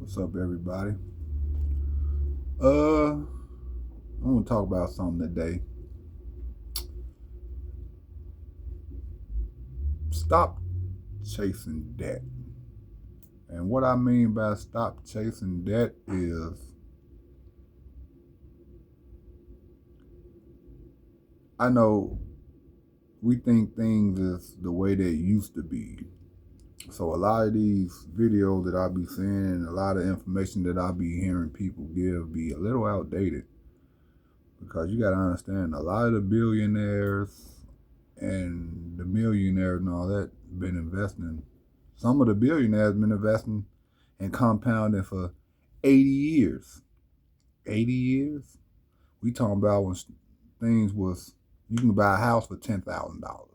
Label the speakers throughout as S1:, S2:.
S1: What's up, everybody? I'm gonna talk about something today. Stop chasing debt. And what I mean by stop chasing debt is I know we think things is the way they used to be. So a lot of these videos that I be seeing and a lot of information that I be hearing people give be a little outdated. Because you gotta understand a lot of the billionaires and the millionaires and all that been investing. Some of the billionaires been investing and compounding for 80 years. 80 years? We talking about when things was, you can buy a house for $10,000.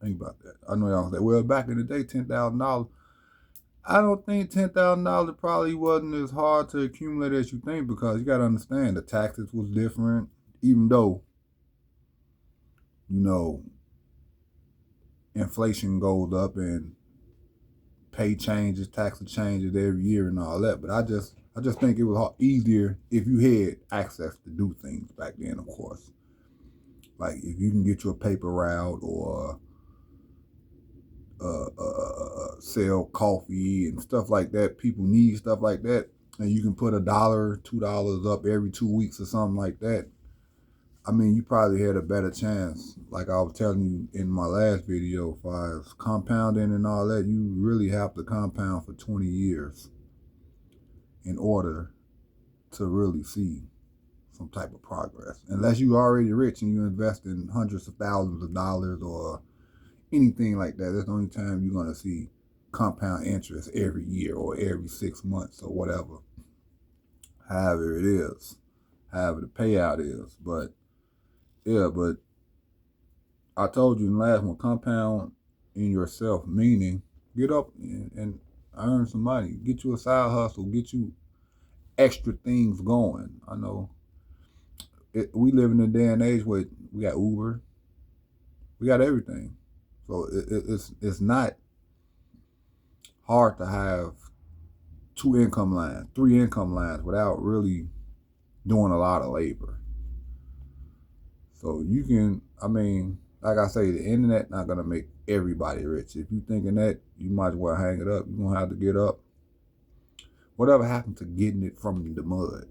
S1: Think about that. I know y'all say, well, back in the day, $10,000. I don't think $10,000 probably wasn't as hard to accumulate as you think, because you got to understand the taxes was different, even though, you know, inflation goes up and pay changes, taxes changes every year and all that. But I just think it was easier if you had access to do things back then, of course. Like if you can get your paper route or sell coffee and stuff like that. People need stuff like that, and you can put $1, $2 up every 2 weeks or something like that. I mean, you probably had a better chance. Like I was telling you in my last video, as far as compounding and all that, you really have to compound for 20 years in order to really see some type of progress. Unless you're already rich and you invest in hundreds of thousands of dollars or anything like that, that's the only time you're going to see compound interest every year or every 6 months or whatever. However it is, however the payout is. But yeah, but I told you in the last one, compound in yourself, meaning get up and earn some money. Get you a side hustle, get you extra things going. I know we live in a day and age where we got Uber, we got everything. So it's not hard to have 2 income lines, 3 income lines without really doing a lot of labor. So you can, I mean, like I say, the internet not gonna make everybody rich. If you thinking that, you might as well hang it up. You're gonna have to get up. Whatever happened to getting it from the mud?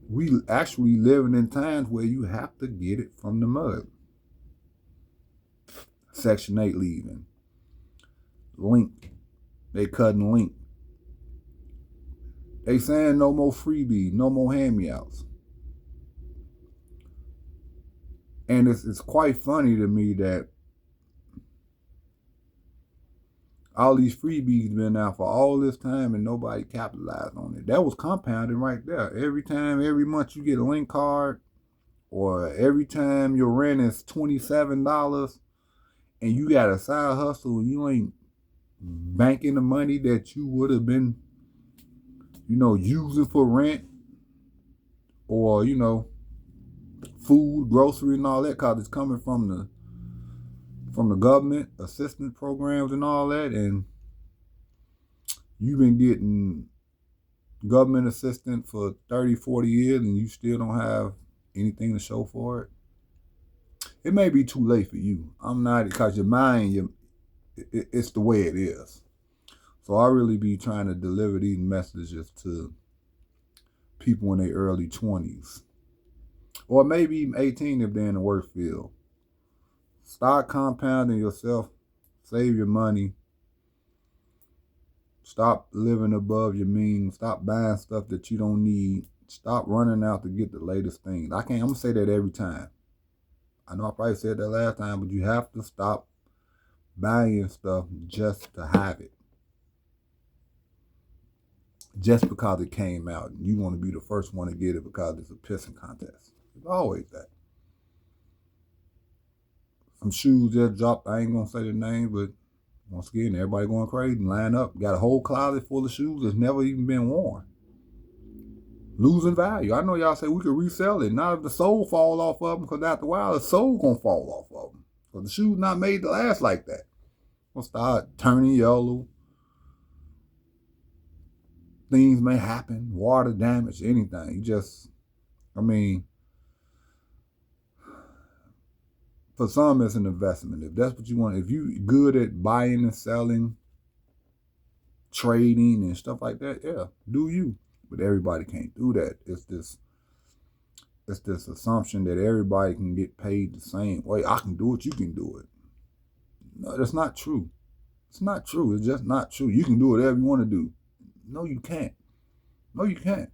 S1: We actually living in times where you have to get it from the mud. Section 8 leaving. Link. They cutting link. They saying no more freebies, no more hand-me-outs. And it's quite funny to me that all these freebies been out for all this time and nobody capitalized on it. That was compounding right there. Every time, every month you get a link card, or every time your rent is $27 and you got a side hustle and you ain't banking the money that you would have been, using for rent or, food, grocery and all that, because it's coming from the government assistance programs and all that, and you've been getting government assistance for 30, 40 years and you still don't have anything to show for it. It may be too late for you. I'm not, because your mind, it's the way it is. So I really be trying to deliver these messages to people in their early 20s. Or maybe even 18 if they're in the work field. Start compounding yourself. Save your money. Stop living above your means. Stop buying stuff that you don't need. Stop running out to get the latest thing. I'm going to say that every time. I know I probably said that last time, but you have to stop buying stuff just to have it. Just because it came out. And you want to be the first one to get it because it's a pissing contest. It's always that. Some shoes just dropped. I ain't going to say the name, but once again, everybody going crazy and line up. Got a whole closet full of shoes that's never even been worn. Losing value. I know y'all say we could resell it. Not if the sole fall off of them, because after a while, the sole going to fall off of them. Because the shoe's not made to last like that. Gonna start turning yellow. things may happen, water damage, anything. You just, I mean, for some, it's an investment. If that's what you want, if you're good at buying and selling, trading and stuff like that, yeah, do you. But everybody can't do that. It's this assumption that everybody can get paid the same way. I can do it, you can do it. No, that's not true. It's not true. It's just not true. You can do whatever you want to do. No, you can't. No, you can't.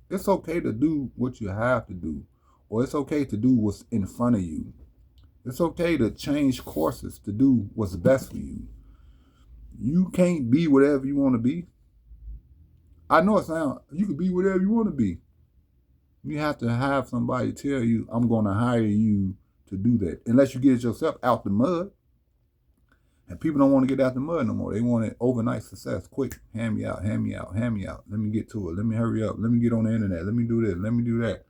S1: It's okay to do what you have to do, or it's okay to do what's in front of you. It's okay to change courses to do what's best for you. You can't be whatever you want to be. I know it sounds, you can be whatever you want to be. You have to have somebody tell you, I'm going to hire you to do that. Unless you get yourself out the mud. And people don't want to get out the mud no more. They want it overnight success. Quick, hand me out, hand me out, hand me out. Let me get to it. Let me hurry up. Let me get on the internet. Let me do this. Let me do that.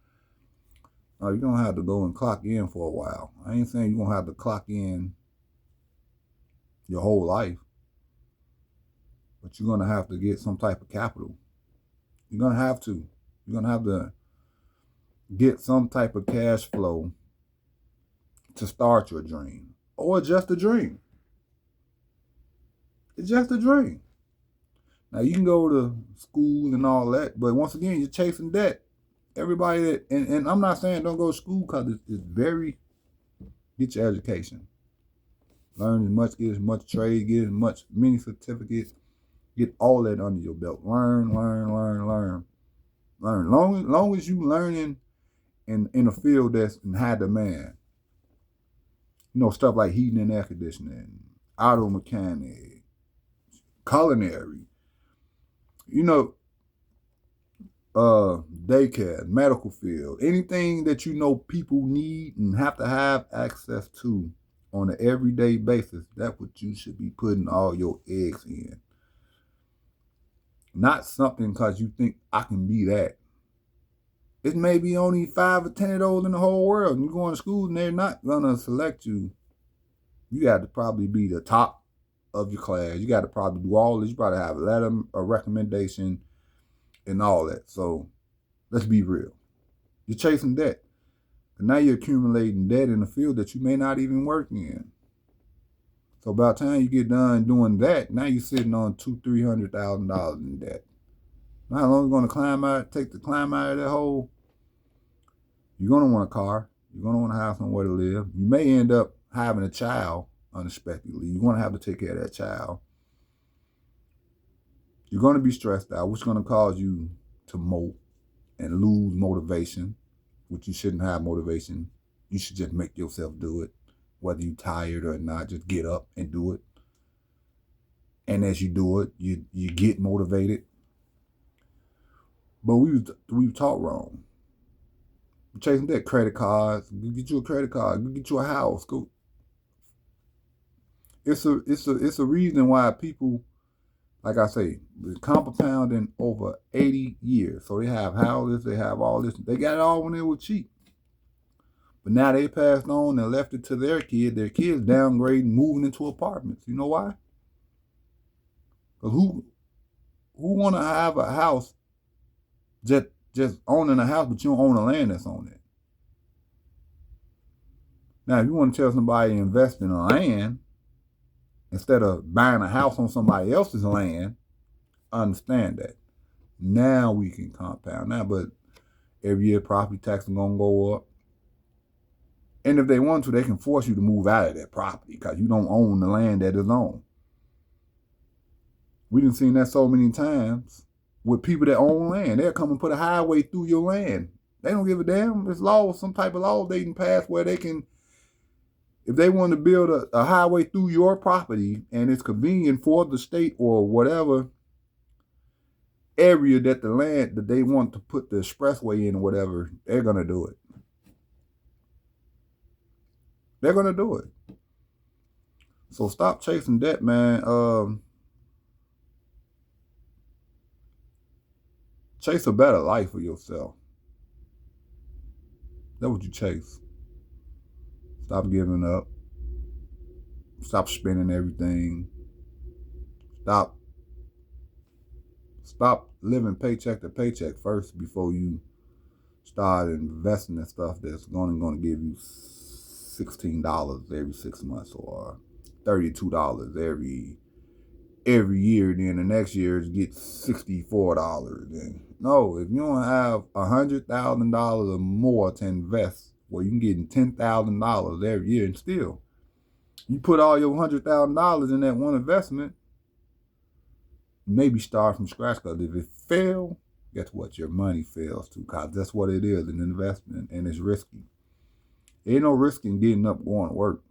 S1: No, you're going to have to go and clock in for a while. I ain't saying you're going to have to clock in your whole life. But you're going to have to get some type of capital. You're going to have to. You're going to have to get some type of cash flow to start your dream. Or just a dream. It's just a dream. Now, you can go to school and all that, but once again, you're chasing debt. Everybody that, and I'm not saying don't go to school because it's very, get your education. Learn as much, get as much trade, get as much, many certificates, get all that under your belt. Learn. Long as you learning in a field that's in high demand. You know, stuff like heating and air conditioning, auto mechanic, culinary, you know, daycare, medical field, anything that you know people need and have to have access to on an everyday basis, that's what you should be putting all your eggs in. Not something because you think I can be that. It may be only 5 or 10 of those in the whole world, and you're going to school and they're not going to select you. You got to probably be the top of your class. You got to probably do all this. You probably have a letter, a recommendation, and all that. So let's be real. You're chasing debt. And now you're accumulating debt in a field that you may not even work in. So by the time you get done doing that, now you're sitting on $200,000-$300,000 in debt. Now how long are you going to take the climb out of that hole? You're going to want a car. You're going to want to have somewhere to live. You may end up having a child unexpectedly. You're going to have to take care of that child. You're going to be stressed out, which is going to cause you to mope and lose motivation, which you shouldn't have motivation. You should just make yourself do it. Whether you're tired or not, just get up and do it. And as you do it, you get motivated. But we've taught wrong. We're chasing that credit cards. Go get you a credit card. Go get you a house. Go. It's a reason why people, like I say, compounding over 80 years. So they have houses, they have all this. They got it all when it was cheap. But now they passed on and left it to their kids. Their kids downgrading, moving into apartments. You know why? Because who want to have a house just owning a house, but you don't own the land that's on it? Now, if you want to tell somebody to invest in land instead of buying a house on somebody else's land, I understand that. Now we can compound. Now, but every year property tax is going to go up. And if they want to, they can force you to move out of that property because you don't own the land that is owned. We done seen that so many times with people that own land. They'll come and put a highway through your land. They don't give a damn. There's law, some type of law they can pass where they can, if they want to build a highway through your property and it's convenient for the state or whatever area that the land that they want to put the expressway in or whatever, they're going to do it. They're going to do it. So stop chasing debt, man. Chase a better life for yourself. That's what you chase. Stop giving up. Stop spending everything. stop living paycheck to paycheck first before you start investing in stuff that's only going to give you $16 every 6 months or $32 every year. Then the next year get $64. Then no, if you don't have $100,000 or more to invest, well, you can get $10,000 every year, and still you put all your $100,000 in that one investment. Maybe start from scratch, because if it fails, guess what? Your money fails too, because that's what it is, an investment, and it's risky. Ain't no risk in getting up going to work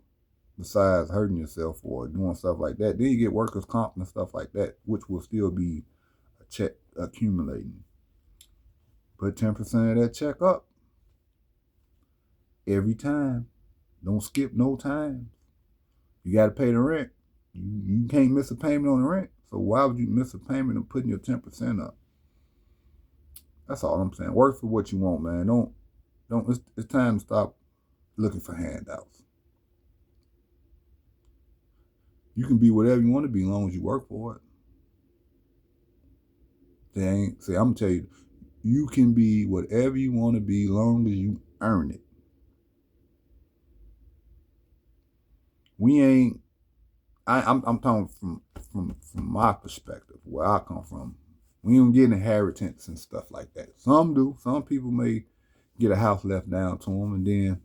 S1: besides hurting yourself or doing stuff like that. Then you get workers' comp and stuff like that, which will still be a check accumulating. Put 10% of that check up every time. Don't skip no time. You got to pay the rent. You can't miss a payment on the rent. So why would you miss a payment of putting your 10% up? That's all I'm saying. Work for what you want, man. Don't. It's time to stop looking for handouts. You can be whatever you want to be as long as you work for it. I'm gonna tell you, you can be whatever you want to be as long as you earn it. We ain't. I'm talking from my perspective, where I come from. We don't get inheritance and stuff like that. Some do. Some people may get a house left down to them and then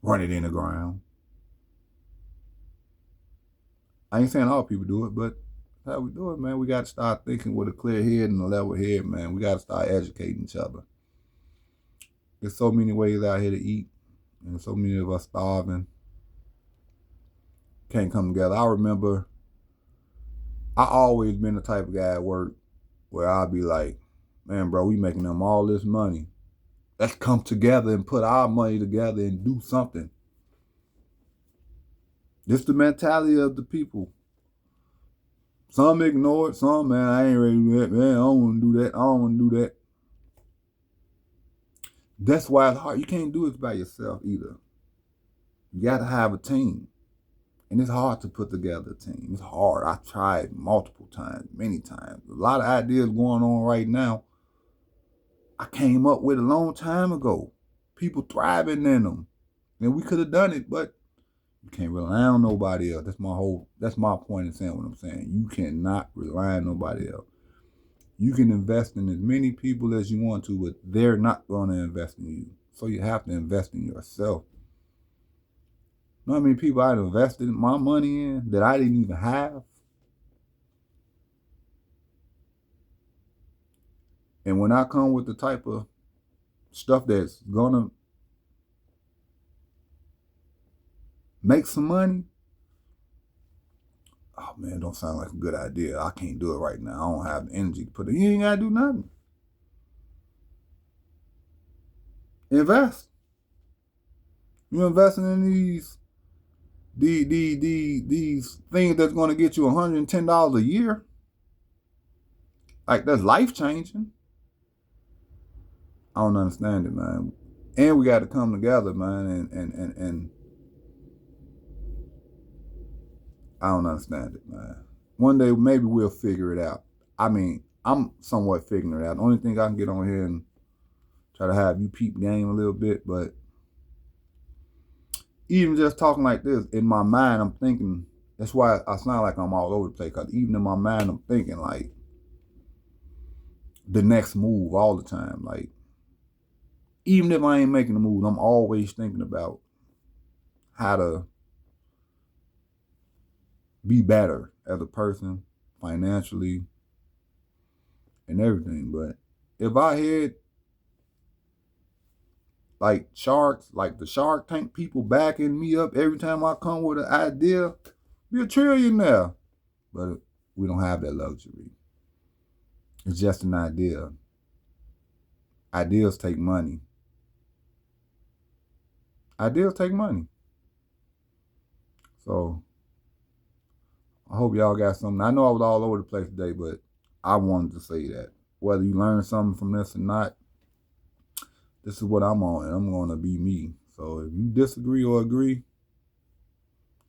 S1: run it in the ground. I ain't saying all people do it, but that's how we do it, man. We got to start thinking with a clear head and a level head, man. We got to start educating each other. There's so many ways out here to eat, and so many of us starving. Can't come together. I remember I always been the type of guy at work where I'll be like, man, bro, we making them all this money. Let's come together and put our money together and do something. This the mentality of the people. Some ignore it. Some, man, I ain't ready to do that. Man, I don't want to do that. I don't want to do that. That's why it's hard. You can't do it by yourself either. You got to have a team. And it's hard to put together a team. It's hard. I've tried multiple times, many times. A lot of ideas going on right now I came up with a long time ago. People thriving in them. And we could have done it, but you can't rely on nobody else. That's my point in saying what I'm saying. You cannot rely on nobody else. You can invest in as many people as you want to, but they're not going to invest in you. So you have to invest in yourself. You know how many people I'd invested my money in that I didn't even have? And when I come with the type of stuff that's gonna make some money, oh man, don't sound like a good idea. I can't do it right now. I don't have the energy to put it. You ain't gotta do nothing. Invest. You're investing in these things that's gonna get you $110 a year. Like, that's life changing. I don't understand it, man. And we got to come together, man, and I don't understand it, man. One day maybe we'll figure it out. I mean, I'm somewhat figuring it out. The only thing I can get on here and try to have you peep game a little bit, but even just talking like this, in my mind, I'm thinking, that's why I sound like I'm all over the place, because even in my mind, I'm thinking like the next move all the time. Like, even if I ain't making a move, I'm always thinking about how to be better as a person, financially, and everything. But if I had like sharks, like the Shark Tank people backing me up every time I come with an idea, be a trillionaire. But we don't have that luxury. It's just an idea. Ideas take money. Ideas take money. So I hope y'all got something. I know I was all over the place today, but I wanted to say that. Whether you learn something from this or not, this is what I'm on, and I'm going to be me. So if you disagree or agree,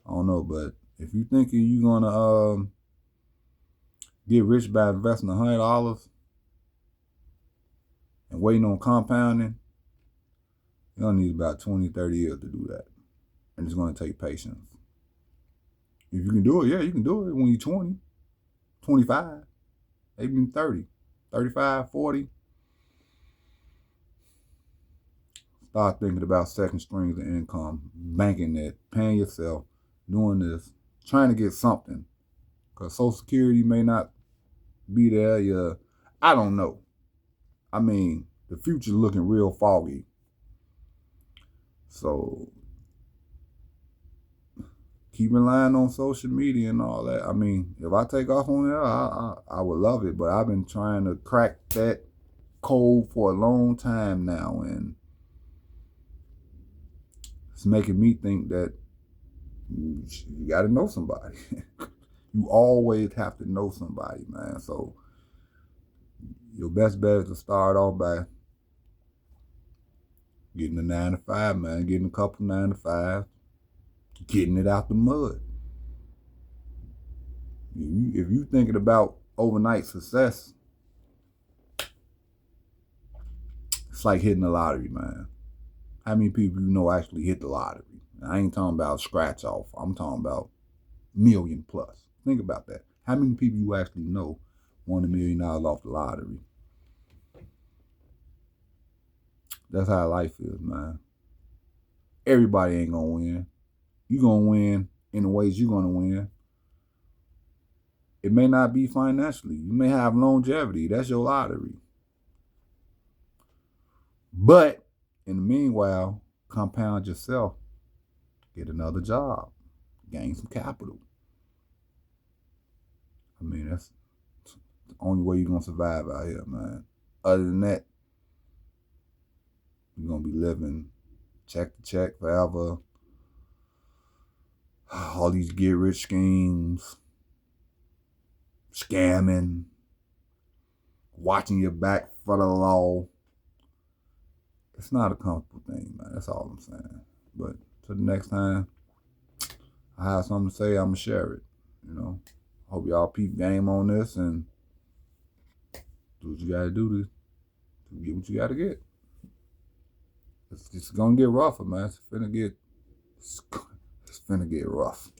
S1: I don't know, but if you think you're going to get rich by investing $100 and waiting on compounding, you don't need about 20, 30 years to do that. And it's going to take patience. If you can do it, yeah, you can do it when you're 20, 25, maybe even 30, 35, 40. Start thinking about second streams of income, banking it, paying yourself, doing this, trying to get something. Because Social Security may not be there. I don't know. I mean, the future's looking real foggy. So keep relying on social media and all that. I mean, if I take off on there, I would love it. But I've been trying to crack that code for a long time now, and it's making me think that you got to know somebody. You always have to know somebody, man. So your best bet is to start off by getting a 9 to 5, man. Getting a couple 9 to 5, getting it out the mud. If you thinking about overnight success, it's like hitting the lottery, man. How many people you know actually hit the lottery? I ain't talking about scratch off. I'm talking about million plus. Think about that. How many people you actually know won $1 million off the lottery? That's how life is, man. Everybody ain't gonna win. You gonna win in the ways you gonna win. It may not be financially. You may have longevity. That's your lottery. But in the meanwhile, compound yourself. Get another job. Gain some capital. I mean, that's the only way you're going to survive out here, man. Other than that, you're going to be living check to check forever. All these get rich schemes, scamming, watching your back for the law. It's not a comfortable thing, man. That's all I'm saying. But till the next time I have something to say, I'm going to share it. Hope y'all peep game on this and do what you got to do to get what you got to get. It's going to get rougher, man. It's finna get rough.